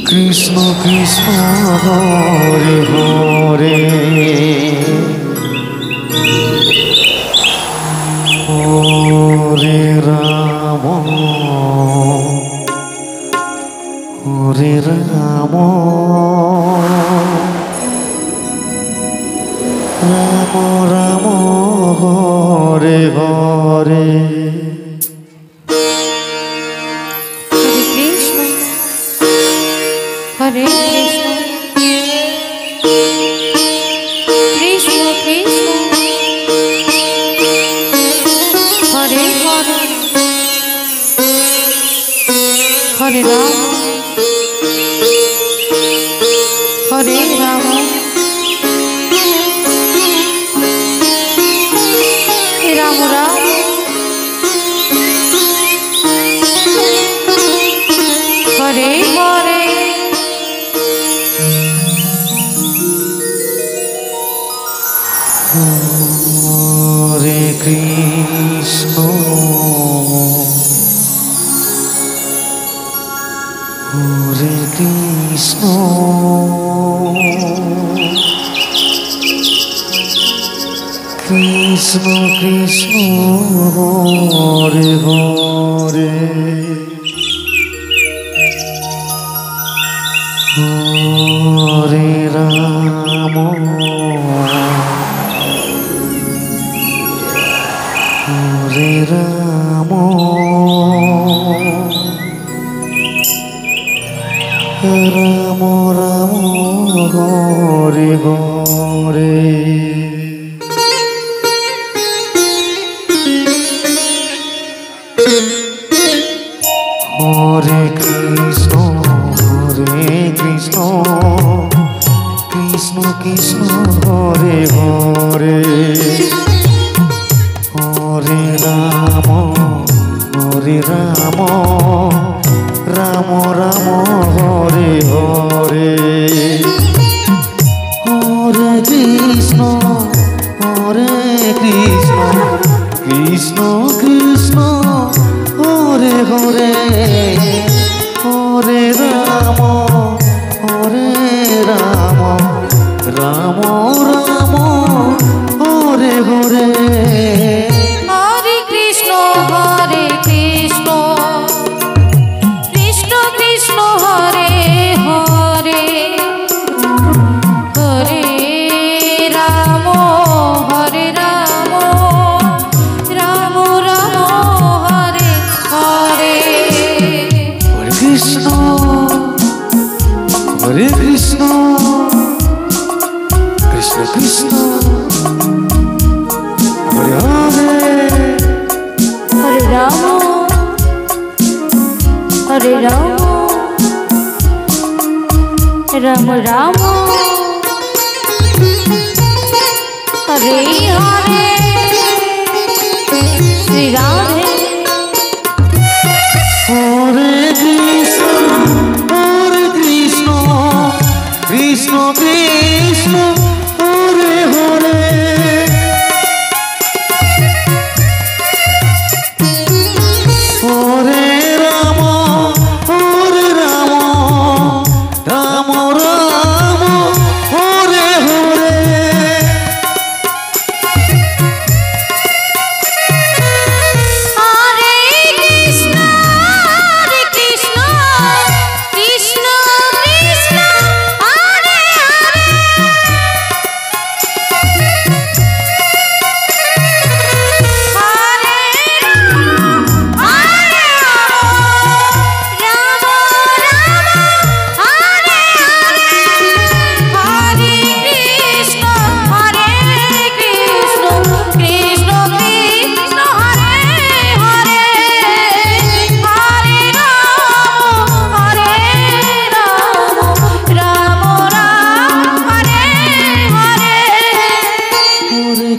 Krishna Krishna Hare Hare Hare Ram Hare Ram Ram Ram Hare Hare Hare Krishna, Krishna Krishna, Hare Hare, Hare Rama, Hare Rama, Rama Rama, Hare Hare. Hare Krishna, Hare Krishna, Krishna Krishna, Hare Hare, Hare Rama, Hare Rama, Rama Rama, Hare Hare. Hare Krishna, Hare Krishna, Krishna Krishna, Hare Hare. Hare Rama, Hare Rama, Rama Rama, Hare Hare. Hare Krishna, Hare Krishna, Krishna Krishna, Hare Hare. Hare Rama, Hare Rama, Rama Rama, Hare Hare. Hare Krishna, Hare Krishna, Krishna Krishna, Hare Hare, Hare Rama, Hare Rama, Rama Rama, Hare Hare. Hare Krishna, Hare Krishna, Krishna Krishna, Hare Hare. Hare Rama, Hare Rama, Rama Rama, Hare Hare, Shri Radhe. Hare Krishna, Hare Krishna, Krishna Krishna, Hare Hare. Hare Rama, Hare Rama, Rama Rama, Hare Hare. Hare Krishna, Hare Krishna, Krishna Krishna, Hare Hare.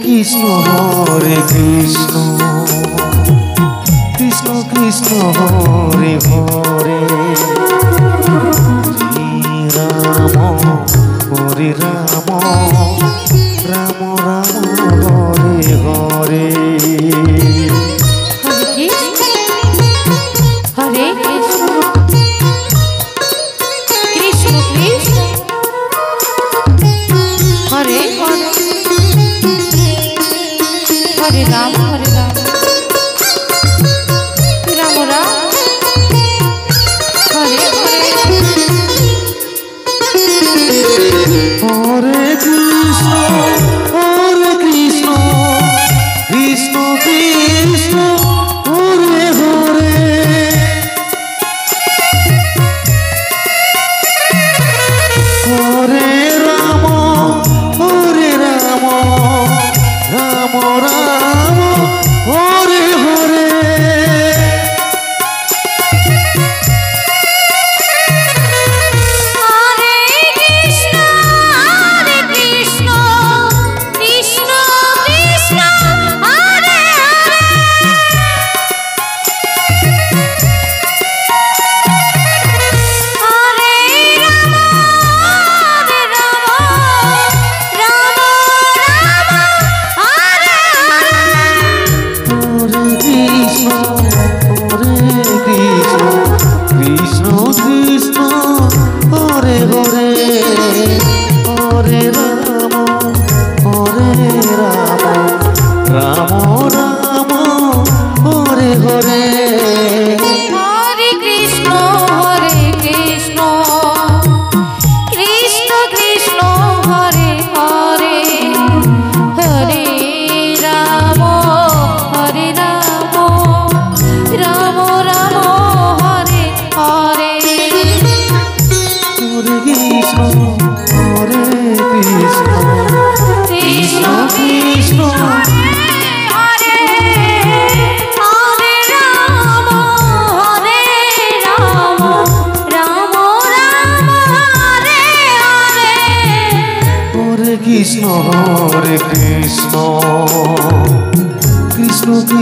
Krishna, Hare Krishna, Krishna Krishna, Hare Hare, Hare Rama, Rama Rama, Hare Hare. Hare Krishna,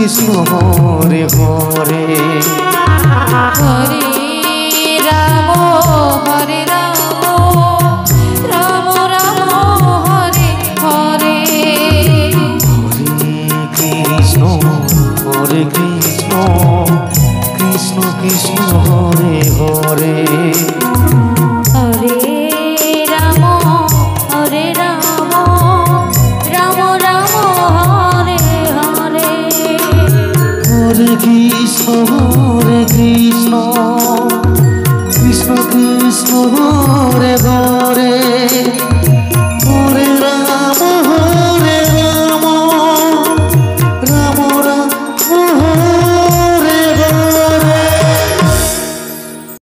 Krishna Hare Hare Hare Ram Hare Ram Ram Ram Hare Hare Krishna Hare Krishna Krishna Krishna Hare Hare Hare Ram Hare Ram Ram Ram Hare Hare Hare Krishna Krishna Krishna